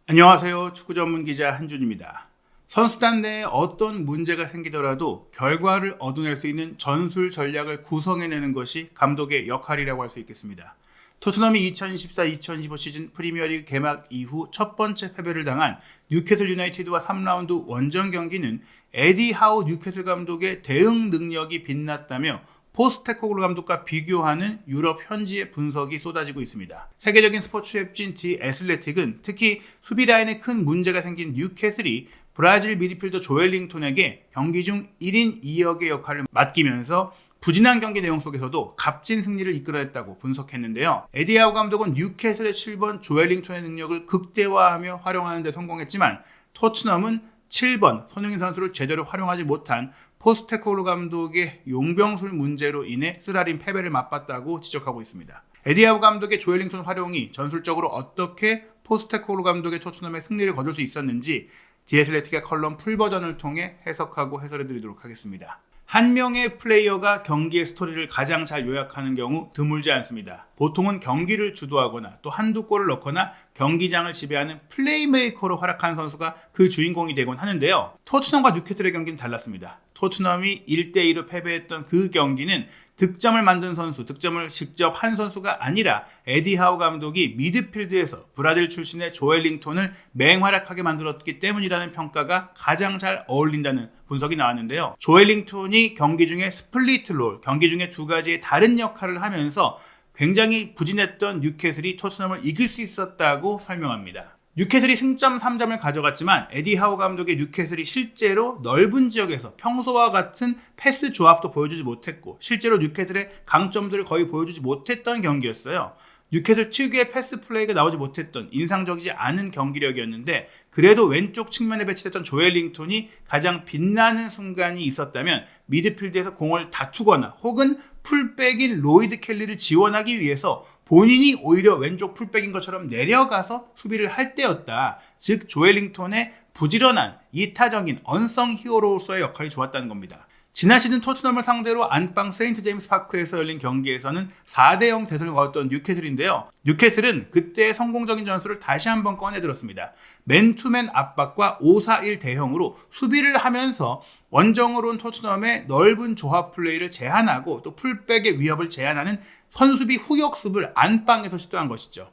안녕하세요. 축구 전문 기자 한준입니다. 선수단 내에 어떤 문제가 생기더라도 결과를 얻어낼 수 있는 전술 전략을 구성해내는 것이 감독의 역할이라고 할 수 있겠습니다. 토트넘이 2014-2015 시즌 프리미어리그 개막 이후 첫 번째 패배를 당한 뉴캐슬 유나이티드와 3라운드 원정 경기는 에디 하우 뉴캐슬 감독의 대응 능력이 빛났다며 포스테코글루 감독과 비교하는 유럽 현지의 분석이 쏟아지고 있습니다. 세계적인 스포츠 웹진 디 애슬레틱은 특히 수비 라인에 큰 문제가 생긴 뉴캐슬이 브라질 미드필더 조엘링톤에게 경기 중 1인 2역의 역할을 맡기면서 부진한 경기 내용 속에서도 값진 승리를 이끌어냈다고 분석했는데요. 에디 하우 감독은 뉴캐슬의 7번 조엘링톤의 능력을 극대화하며 활용하는 데 성공했지만 토트넘은 7번 손흥민 선수를 제대로 활용하지 못한 포스테코글루 감독의 용병술 문제로 인해 쓰라린 패배를 맛봤다고 지적하고 있습니다. 에디 하우 감독의 조엘링톤 활용이 전술적으로 어떻게 포스테코글루 감독의 토트넘의 승리를 거둘 수 있었는지 디애슬레틱의 컬럼 풀버전을 통해 해석하고 해설해드리도록 하겠습니다. 한 명의 플레이어가 경기의 스토리를 가장 잘 요약하는 경우 드물지 않습니다. 보통은 경기를 주도하거나 또 한두 골을 넣거나 경기장을 지배하는 플레이메이커로 활약한 선수가 그 주인공이 되곤 하는데요. 토트넘과 뉴캐슬의 경기는 달랐습니다. 토트넘이 1대2로 패배했던 그 경기는 득점을 만든 선수, 득점을 직접 한 선수가 아니라 에디 하우 감독이 미드필드에서 브라질 출신의 조엘링톤을 맹활약하게 만들었기 때문이라는 평가가 가장 잘 어울린다는 분석이 나왔는데요. 조엘링톤이 경기 중에 스플리트 롤, 경기 중에 두 가지의 다른 역할을 하면서 굉장히 부진했던 뉴캐슬이 토트넘을 이길 수 있었다고 설명합니다. 뉴캐슬이 승점 3점을 가져갔지만 에디 하우 감독의 뉴캐슬이 실제로 넓은 지역에서 평소와 같은 패스 조합도 보여주지 못했고 실제로 뉴캐슬의 강점들을 거의 보여주지 못했던 경기였어요. 뉴캐슬 특유의 패스 플레이가 나오지 못했던 인상적이지 않은 경기력이었는데 그래도 왼쪽 측면에 배치됐던 조엘링톤이 가장 빛나는 순간이 있었다면 미드필드에서 공을 다투거나 혹은 풀백인 로이드 켈리를 지원하기 위해서 본인이 오히려 왼쪽 풀백인 것처럼 내려가서 수비를 할 때였다. 즉 조엘링톤의 부지런한 이타적인 언성 히어로로서의 역할이 좋았다는 겁니다. 지난 시즌 토트넘을 상대로 안방 세인트 제임스 파크에서 열린 경기에서는 4대0 대승을 거뒀던 뉴캐슬인데요. 뉴캐슬은 그때의 성공적인 전술을 다시 한번 꺼내들었습니다. 맨투맨 압박과 5-4-1 대형으로 수비를 하면서 원정으로 온 토트넘의 넓은 조합 플레이를 제한하고 또 풀백의 위협을 제한하는 선수비 후역습을 안방에서 시도한 것이죠.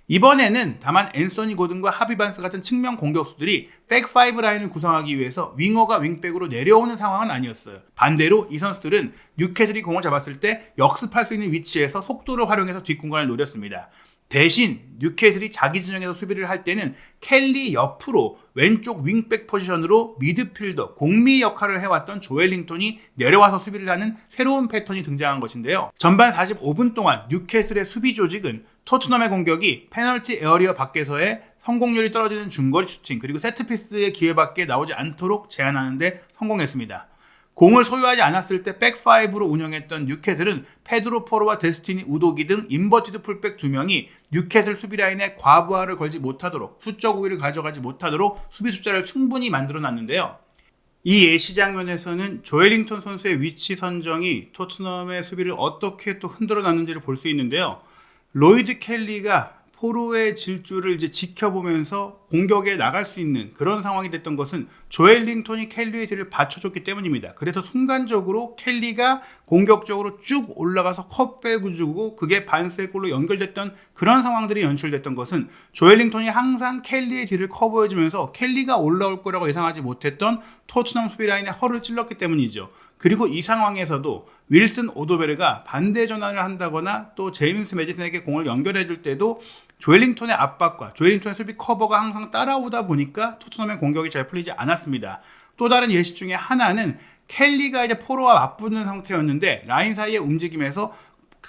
이번에는 다만 앤서니 고든과 하비 반스 같은 측면 공격수들이 백5 라인을 구성하기 위해서 윙어가 윙백으로 내려오는 상황은 아니었어요. 반대로 이 선수들은 뉴캐슬이 공을 잡았을 때 역습할 수 있는 위치에서 속도를 활용해서 뒷공간을 노렸습니다. 대신 뉴캐슬이 자기 진영에서 수비를 할 때는 켈리 옆으로 왼쪽 윙백 포지션으로 미드필더, 공미 역할을 해왔던 조엘링톤이 내려와서 수비를 하는 새로운 패턴이 등장한 것인데요. 전반 45분 동안 뉴캐슬의 수비 조직은 토트넘의 공격이 페널티 에어리어 밖에서의 성공률이 떨어지는 중거리 슈팅 그리고 세트피스의 기회밖에 나오지 않도록 제한하는 데 성공했습니다. 공을 소유하지 않았을 때 백5로 운영했던 뉴캐슬은 페드로 포로와 데스티니 우도기 등 인버티드 풀백 2명이 뉴캐슬 수비라인에 과부하를 걸지 못하도록 수적 우위를 가져가지 못하도록 수비 숫자를 충분히 만들어놨는데요. 이 예시 장면에서는 조엘링톤 선수의 위치 선정이 토트넘의 수비를 어떻게 또 흔들어 놨는지를 볼 수 있는데요. 로이드 켈리가 포로의 질주를 이제 지켜보면서 공격에 나갈 수 있는 그런 상황이 됐던 것은 조엘링톤이 켈리의 뒤를 받쳐줬기 때문입니다. 그래서 순간적으로 켈리가 공격적으로 쭉 올라가서 컵백을 주고 그게 반스의 골로 연결됐던 그런 상황들이 연출됐던 것은 조엘링톤이 항상 켈리의 뒤를 커버해주면서 켈리가 올라올 거라고 예상하지 못했던 토트넘 수비 라인에 허를 찔렀기 때문이죠. 그리고 이 상황에서도 윌슨 오도베르가 반대 전환을 한다거나 또 제임스 매디슨에게 공을 연결해줄 때도 조엘링톤의 압박과 조엘링톤의 수비 커버가 항상 따라오다 보니까 토트넘의 공격이 잘 풀리지 않았습니다. 또 다른 예시 중에 하나는 켈리가 이제 포로와 맞붙는 상태였는데 라인 사이의 움직임에서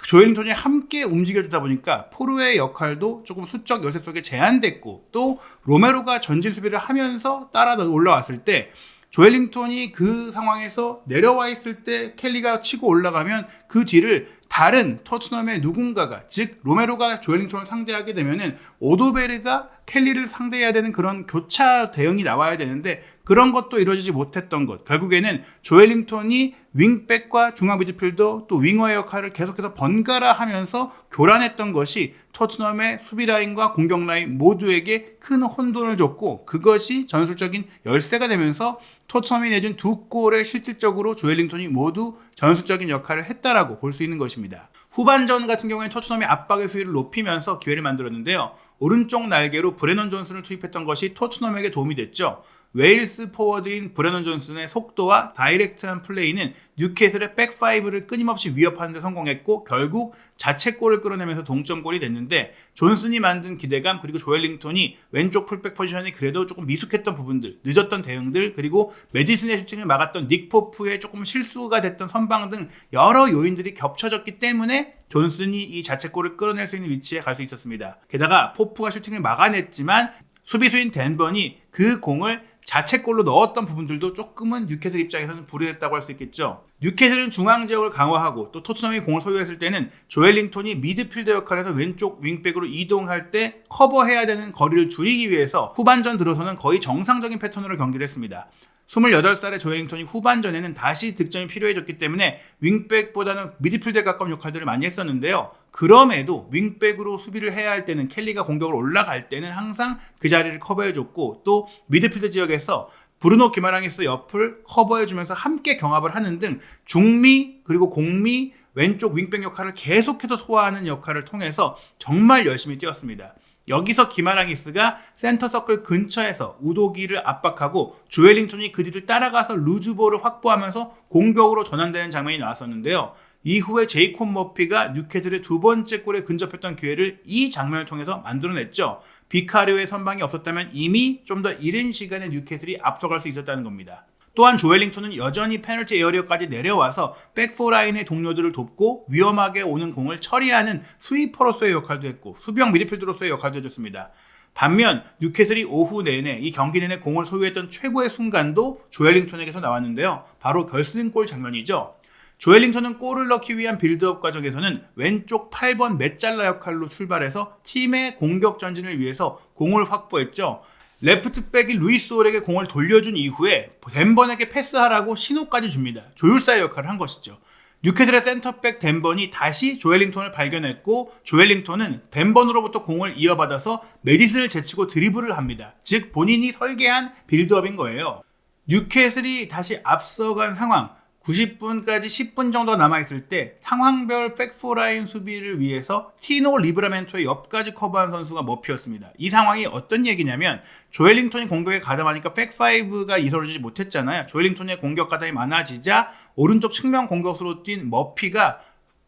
조엘링톤이 함께 움직여주다 보니까 포로의 역할도 조금 수적 열세 속에 제한됐고 또 로메로가 전진 수비를 하면서 따라 올라왔을 때 조엘링톤이 그 상황에서 내려와 있을 때 켈리가 치고 올라가면 그 뒤를 다른 토트넘의 누군가가 즉 로메로가 조엘링톤을 상대하게 되면은 오도베르가 켈리를 상대해야 되는 그런 교차 대응이 나와야 되는데 그런 것도 이루어지지 못했던 것. 결국에는 조엘링턴이 윙백과 중앙 미드필더 또 윙어의 역할을 계속해서 번갈아 하면서 교란했던 것이 토트넘의 수비 라인과 공격 라인 모두에게 큰 혼돈을 줬고 그것이 전술적인 열세가 되면서 토트넘이 내준 두 골에 실질적으로 조엘링턴이 모두 전술적인 역할을 했다라고 볼 수 있는 것입니다. 후반전 같은 경우에 토트넘이 압박의 수위를 높이면서 기회를 만들었는데요. 오른쪽 날개로 브레넌 존슨을 투입했던 것이 토트넘에게 도움이 됐죠. 웨일스 포워드인 브레넌 존슨의 속도와 다이렉트한 플레이는 뉴캐슬의 백파이브를 끊임없이 위협하는 데 성공했고 결국 자책골을 끌어내면서 동점골이 됐는데 존슨이 만든 기대감 그리고 조엘링턴이 왼쪽 풀백 포지션이 그래도 조금 미숙했던 부분들, 늦었던 대응들 그리고 메디슨의 슈팅을 막았던 닉 포프의 조금 실수가 됐던 선방 등 여러 요인들이 겹쳐졌기 때문에 존슨이 이 자책골을 끌어낼 수 있는 위치에 갈 수 있었습니다. 게다가 포프가 슈팅을 막아냈지만 수비수인 댄번이 그 공을 자책골로 넣었던 부분들도 조금은 뉴캐슬 입장에서는 불리했다고 할 수 있겠죠. 뉴캐슬은 중앙 지역을 강화하고 또 토트넘이 공을 소유했을 때는 조엘링턴이 미드필더 역할에서 왼쪽 윙백으로 이동할 때 커버해야 되는 거리를 줄이기 위해서 후반전 들어서는 거의 정상적인 패턴으로 경기를 했습니다. 28살의 조엘링턴이 후반전에는 다시 득점이 필요해졌기 때문에 윙백보다는 미드필더에 가까운 역할들을 많이 했었는데요. 그럼에도 윙백으로 수비를 해야 할 때는 켈리가 공격을 올라갈 때는 항상 그 자리를 커버해줬고 또 미드필더 지역에서 브루노 기마랑이스 옆을 커버해주면서 함께 경합을 하는 등 중미 그리고 공미 왼쪽 윙백 역할을 계속해서 소화하는 역할을 통해서 정말 열심히 뛰었습니다. 여기서 기마랑이스가 센터서클 근처에서 우도기를 압박하고 조엘링턴이 그 뒤를 따라가서 루즈볼을 확보하면서 공격으로 전환되는 장면이 나왔었는데요. 이후에 제이콥 머피가 뉴캐슬의 두 번째 골에 근접했던 기회를 이 장면을 통해서 만들어냈죠. 비카리오의 선방이 없었다면 이미 좀 더 이른 시간에 뉴캐슬이 앞서갈 수 있었다는 겁니다. 또한 조엘링턴은 여전히 페널티 에어리어까지 내려와서 백포라인의 동료들을 돕고 위험하게 오는 공을 처리하는 스위퍼로서의 역할도 했고 수비형 미드필더로서의 역할도 해줬습니다. 반면 뉴캐슬이 오후 내내 이 경기 내내 공을 소유했던 최고의 순간도 조엘링턴에게서 나왔는데요. 바로 결승골 장면이죠. 조엘링턴은 골을 넣기 위한 빌드업 과정에서는 왼쪽 8번 메잘라 역할로 출발해서 팀의 공격 전진을 위해서 공을 확보했죠. 레프트백이 루이스 홀에게 공을 돌려준 이후에 댄번에게 패스하라고 신호까지 줍니다. 조율사의 역할을 한 것이죠. 뉴캐슬의 센터백 댄번이 다시 조엘링턴을 발견했고 조엘링턴은 댄번으로부터 공을 이어받아서 메디슨을 제치고 드리블을 합니다. 즉 본인이 설계한 빌드업인 거예요. 뉴캐슬이 다시 앞서간 상황 90분까지 10분 정도 남아있을 때 상황별 백포라인 수비를 위해서 티노 리브라멘토의 옆까지 커버한 선수가 머피였습니다. 이 상황이 어떤 얘기냐면 조엘링턴이 공격에 가담하니까 백파이브가 이루어지지 못했잖아요. 조엘링턴의 공격 가담이 많아지자 오른쪽 측면 공격수로 뛴 머피가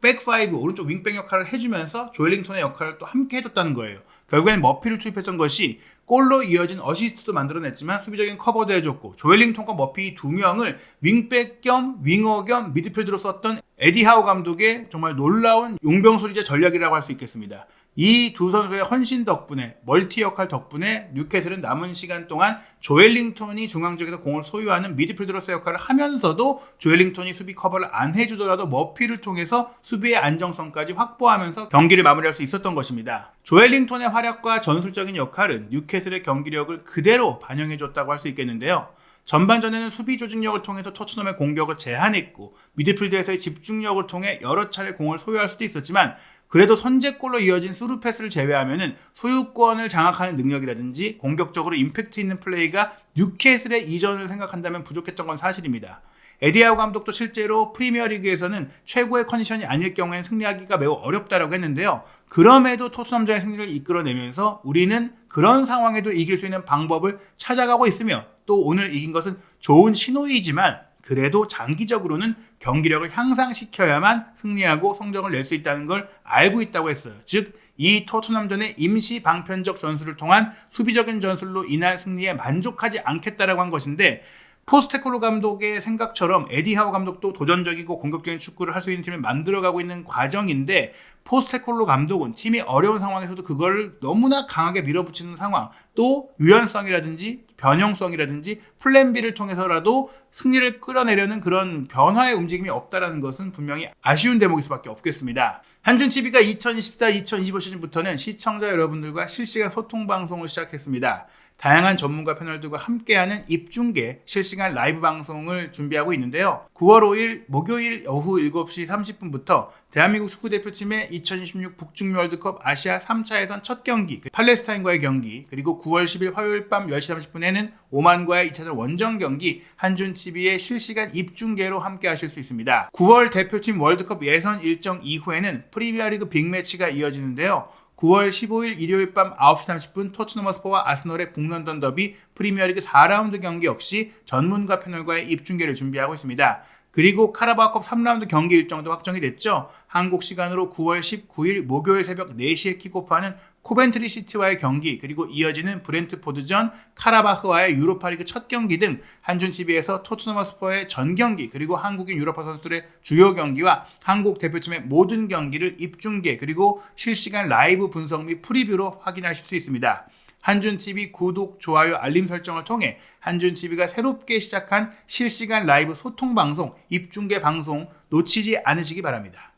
백파이브 오른쪽 윙백 역할을 해주면서 조엘링턴의 역할을 또 함께 해줬다는 거예요. 결국에는 머피를 투입했던 것이 골로 이어진 어시스트도 만들어냈지만 수비적인 커버도 해줬고 조엘링턴과 머피 두 명을 윙백 겸 윙어 겸 미드필드로 썼던 에디 하우 감독의 정말 놀라운 용병술이자 전략이라고 할 수 있겠습니다. 이 두 선수의 헌신 덕분에 멀티 역할 덕분에 뉴캐슬은 남은 시간 동안 조엘링턴이 중앙지역에서 공을 소유하는 미드필더로서의 역할을 하면서도 조엘링턴이 수비 커버를 안 해주더라도 머피를 통해서 수비의 안정성까지 확보하면서 경기를 마무리할 수 있었던 것입니다. 조엘링턴의 활약과 전술적인 역할은 뉴캐슬의 경기력을 그대로 반영해줬다고 할 수 있겠는데요. 전반전에는 수비 조직력을 통해서 토트넘의 공격을 제한했고 미드필드에서의 집중력을 통해 여러 차례 공을 소유할 수도 있었지만 그래도 선제골로 이어진 스루 패스를 제외하면은 소유권을 장악하는 능력이라든지 공격적으로 임팩트 있는 플레이가 뉴캐슬의 이전을 생각한다면 부족했던 건 사실입니다. 에디하우 감독도 실제로 프리미어리그에서는 최고의 컨디션이 아닐 경우에는 승리하기가 매우 어렵다라고 했는데요. 그럼에도 토트넘전의 승리를 이끌어내면서 우리는 그런 상황에도 이길 수 있는 방법을 찾아가고 있으며 또 오늘 이긴 것은 좋은 신호이지만 그래도 장기적으로는 경기력을 향상시켜야만 승리하고 성적을 낼 수 있다는 걸 알고 있다고 했어요. 즉, 이 토트넘전의 임시 방편적 전술을 통한 수비적인 전술로 인한 승리에 만족하지 않겠다라고 한 것인데 포스테코글루 감독의 생각처럼 에디 하우 감독도 도전적이고 공격적인 축구를 할 수 있는 팀을 만들어가고 있는 과정인데 포스테코글루 감독은 팀이 어려운 상황에서도 그걸 너무나 강하게 밀어붙이는 상황 또 유연성이라든지 변형성이라든지 플랜 B를 통해서라도 승리를 끌어내려는 그런 변화의 움직임이 없다는 것은 분명히 아쉬운 대목일 수밖에 없겠습니다. 한준TV가 2024-2025 시즌부터는 시청자 여러분들과 실시간 소통 방송을 시작했습니다. 다양한 전문가 패널들과 함께하는 입중계 실시간 라이브 방송을 준비하고 있는데요. 9월 5일 목요일 오후 7시 30분부터 대한민국 축구대표팀의 2026 북중미 월드컵 아시아 3차 예선 첫 경기, 팔레스타인과의 경기, 그리고 9월 10일 화요일 밤 10시 30분에는 오만과의 2차전 원정 경기 한준TV의 실시간 입중계로 함께 하실 수 있습니다. 9월 대표팀 월드컵 예선 일정 이후에는 프리미어리그 빅매치가 이어지는데요. 9월 15일 일요일 밤 9시 30분 토트넘 허스퍼와 아스널의 북런던 더비 프리미어리그 4라운드 경기 역시 전문가 패널과의 입중계를 준비하고 있습니다. 그리고 카라바오컵 3라운드 경기 일정도 확정이 됐죠. 한국 시간으로 9월 19일 목요일 새벽 4시에 킥오프하는 코벤트리 시티와의 경기, 그리고 이어지는 브렌트포드전, 카라바흐와의 유로파리그 첫 경기 등 한준TV에서 토트넘 허스퍼의 전 경기, 그리고 한국인 유럽파 선수들의 주요 경기와 한국 대표팀의 모든 경기를 입중계, 그리고 실시간 라이브 분석 및 프리뷰로 확인하실 수 있습니다. 한준TV 구독, 좋아요, 알림 설정을 통해 한준TV가 새롭게 시작한 실시간 라이브 소통 방송, 입중계 방송 놓치지 않으시기 바랍니다.